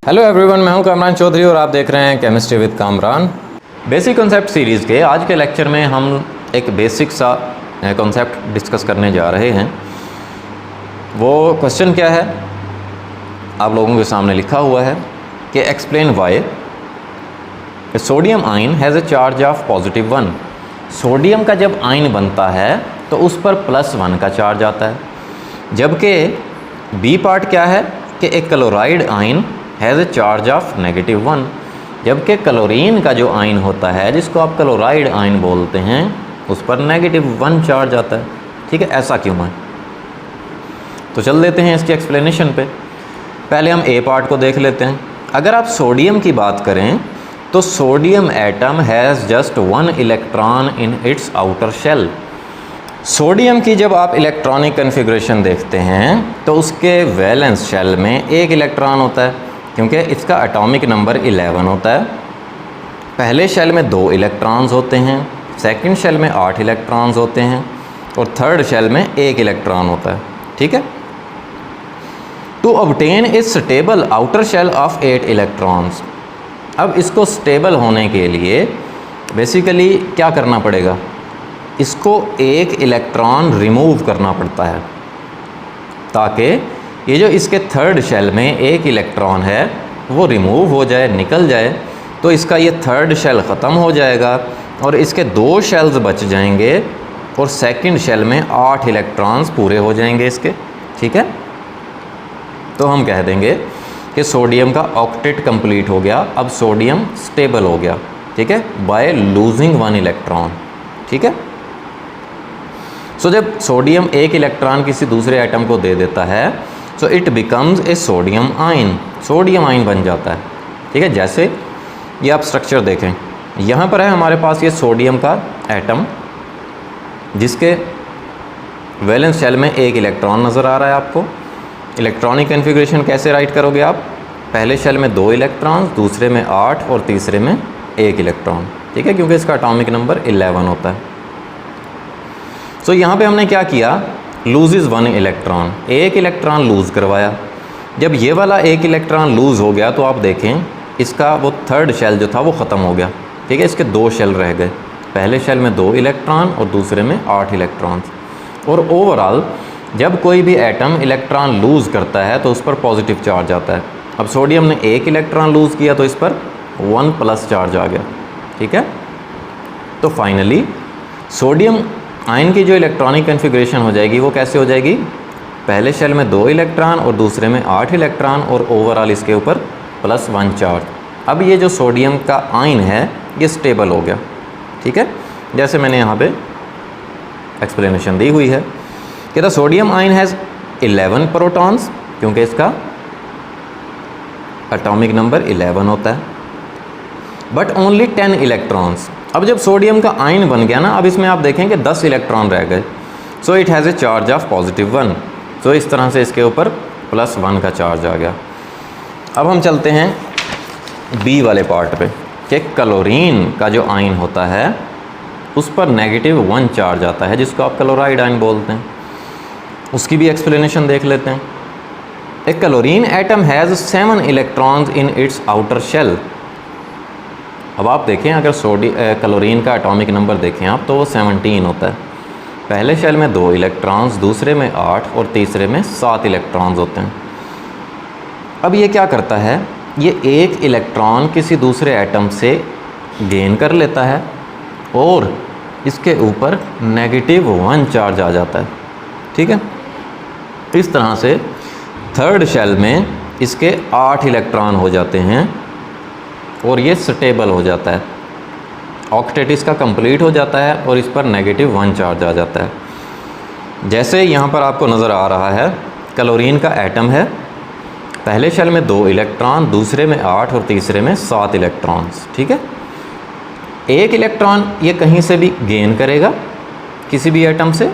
Hello everyone, मैं हूं कामरान चौधरी और आप देख रहे हैं chemistry with Kamran. Basic concept series के आज के लेक्चर में हम एक बेसिक सा कॉन्सेप्ट डिस्कस करने जा रहे हैं। वो क्वेश्चन क्या है, आप लोगों के सामने लिखा हुआ है कि explain why sodium ion has a charge of +1। Sodium का जब आयन बनता है तो उस पर +1 का चार्ज आता है, जबकि बी पार्ट क्या है कि एक chloride ion has a charge of -1, जबकि क्लोरीन का जो आयन होता है जिसको आप क्लोराइड आयन बोलते हैं उस पर -1 चार्ज आता है। ठीक है, ऐसा क्यों है? तो चल देते हैं इसकी एक्सप्लेनेशन पे। पहले हम ए पार्ट को देख लेते हैं। अगर आप सोडियम की बात करें तो sodium atom has just 1 electron in its outer shell. Sodium की जब आप इलेक्ट्रॉनिक कन्फिग्रेशन देखते हैं तो उसके वैलेंस शेल में 1 इलेक्ट्रॉन होता है, क्योंकि इसका एटॉमिक नंबर 11 होता है। पहले शेल में 2 इलेक्ट्रॉन्स होते हैं, सेकंड शेल में 8 इलेक्ट्रॉन्स होते हैं और थर्ड शेल में 1 इलेक्ट्रॉन होता है। ठीक है, to obtain a stable outer shell of 8 electrons. अब इसको स्टेबल होने के लिए बेसिकली क्या करना पड़ेगा, इसको 1 इलेक्ट्रॉन रिमूव करना पड़ता है ताकि ये जो इसके थर्ड शेल में 1 इलेक्ट्रॉन है वो रिमूव हो जाए, निकल जाए, तो इसका ये थर्ड शेल ख़त्म हो जाएगा और इसके 2 शेल्स बच जाएंगे और सेकंड शेल में 8 इलेक्ट्रॉन्स पूरे हो जाएंगे इसके। ठीक है, तो हम कह देंगे कि सोडियम का ऑक्टेट कंप्लीट हो गया। अब सोडियम स्टेबल हो गया, ठीक है, बाय लूजिंग 1 इलेक्ट्रॉन। ठीक है, सो जब सोडियम 1 इलेक्ट्रॉन किसी दूसरे एटम को दे देता है so it becomes a sodium ion, sodium ion बन जाता है। ठीक है, जैसे ये आप स्ट्रक्चर देखें, यहाँ पर है हमारे पास ये सोडियम का एटम जिसके वैलेंस शेल में 1 इलेक्ट्रॉन नज़र आ रहा है आपको। इलेक्ट्रॉनिक कन्फिग्रेशन कैसे राइट करोगे आप, पहले शेल में 2 इलेक्ट्रॉन, दूसरे में 8 और तीसरे में 1 इलेक्ट्रॉन। ठीक है, क्योंकि इसका एटॉमिक नंबर 11 होता है। सो यहाँ पे हमने क्या किया, लूजेज 1 इलेक्ट्रॉन, 1 इलेक्ट्रॉन लूज़ करवाया। जब ये वाला 1 इलेक्ट्रॉन लूज़ हो गया तो आप देखें इसका वो थर्ड शेल जो था वो ख़त्म हो गया। ठीक है, इसके 2 शेल रह गए, पहले शेल में 2 इलेक्ट्रॉन और दूसरे में 8 इलेक्ट्रॉन। और ओवरऑल जब कोई भी एटम इलेक्ट्रॉन लूज़ करता है तो उस पर पॉजिटिव चार्ज आता है। अब सोडियम ने 1 इलेक्ट्रॉन लूज़ किया तो इस पर 1+ चार्ज आ गया। ठीक है, तो फाइनली सोडियम आयन की जो इलेक्ट्रॉनिक कन्फिग्रेशन हो जाएगी वो कैसे हो जाएगी, पहले शेल में 2 इलेक्ट्रॉन और दूसरे में 8 इलेक्ट्रॉन और ओवरऑल इसके ऊपर +1 चार्ज। अब ये जो सोडियम का आयन है ये स्टेबल हो गया। ठीक है, जैसे मैंने यहाँ पे एक्सप्लेनेशन दी हुई है कि the sodium ion has 11 protons, क्योंकि इसका एटॉमिक नंबर 11 होता है, बट ओनली 10 इलेक्ट्रॉन्स। अब जब सोडियम का आयन बन गया ना, अब इसमें आप देखें कि 10 इलेक्ट्रॉन रह गए। So it has a charge of +1। सो इस तरह से इसके ऊपर +1 का चार्ज आ गया। अब हम चलते हैं बी वाले पार्ट पे कि क्लोरीन का जो आयन होता है उस पर -1 चार्ज आता है, जिसको आप क्लोराइड आयन बोलते हैं। उसकी भी एक्सप्लेनेशन देख लेते हैं। A chlorine atom has 7 electrons in its outer shell. अब आप देखें, अगर क्लोरीन का एटॉमिक नंबर देखें आप तो वो 17 होता है। पहले शेल में 2 इलेक्ट्रॉन्स, दूसरे में 8 और तीसरे में 7 इलेक्ट्रॉन्स होते हैं। अब ये क्या करता है, ये 1 इलेक्ट्रॉन किसी दूसरे एटम से गेन कर लेता है और इसके ऊपर -1 चार्ज आ जाता है। ठीक है, इस तरह से थर्ड शेल में इसके 8 इलेक्ट्रॉन हो जाते हैं और ये स्टेबल हो जाता है, ऑक्टेट इसका कंप्लीट हो जाता है और इस पर -1 चार्ज आ जाता है। जैसे यहाँ पर आपको नज़र आ रहा है, क्लोरीन का एटम है, पहले शेल में 2 इलेक्ट्रॉन, दूसरे में 8 और तीसरे में 7 इलेक्ट्रॉन्स। ठीक है, 1 इलेक्ट्रॉन ये कहीं से भी गेन करेगा किसी भी एटम से,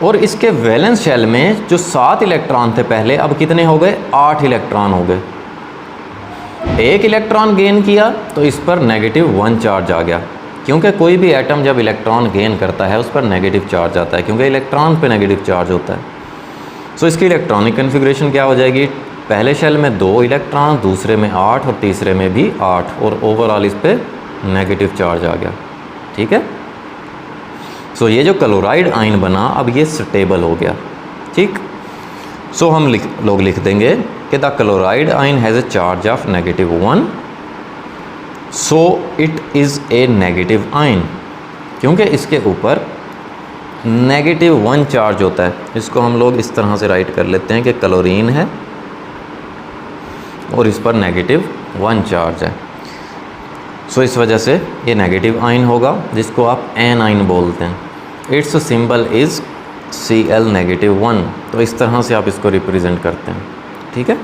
और इसके वैलेंस शेल में जो 7 इलेक्ट्रॉन थे पहले, अब कितने हो गए, 8 इलेक्ट्रॉन हो गए। 1 इलेक्ट्रॉन गेन किया तो इस पर -1 चार्ज आ गया, क्योंकि कोई भी एटम जब इलेक्ट्रॉन गेन करता है उस पर नेगेटिव चार्ज आता है, क्योंकि इलेक्ट्रॉन पे नेगेटिव चार्ज होता है। सो इसकी इलेक्ट्रॉनिक कन्फिग्रेशन क्या हो जाएगी, पहले शेल में 2 इलेक्ट्रॉन, दूसरे में 8 और तीसरे में भी 8 और ओवरऑल इस पे नेगेटिव चार्ज आ गया। ठीक है, सो ये जो क्लोराइड आयन बना अब ये स्टेबल हो गया। ठीक, सो हम लोग लिख देंगे कि the chloride ion has a charge of -1, so it is a negative ion, क्योंकि इसके ऊपर -1 चार्ज होता है। इसको हम लोग इस तरह से राइट कर लेते हैं कि क्लोरीन है और इस पर -1 चार्ज है, सो इस वजह से ये नेगेटिव आयन होगा, जिसको आप एनाइन बोलते हैं। It's symbol is Cl-1। तो इस तरह से आप इसको रिप्रेजेंट करते हैं। ठीक है,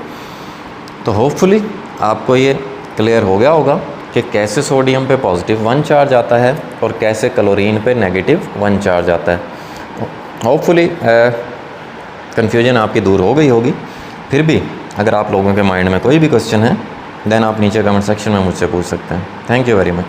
तो होपफुली आपको ये क्लियर हो गया होगा कि कैसे सोडियम पे +1 चार्ज आता है और कैसे क्लोरीन पे -1 चार्ज आता है। होपफुली कन्फ्यूजन आपकी दूर हो गई होगी। फिर भी अगर आप लोगों के माइंड में कोई भी क्वेश्चन है देन आप नीचे कमेंट सेक्शन में मुझसे पूछ सकते हैं। Thank you very much.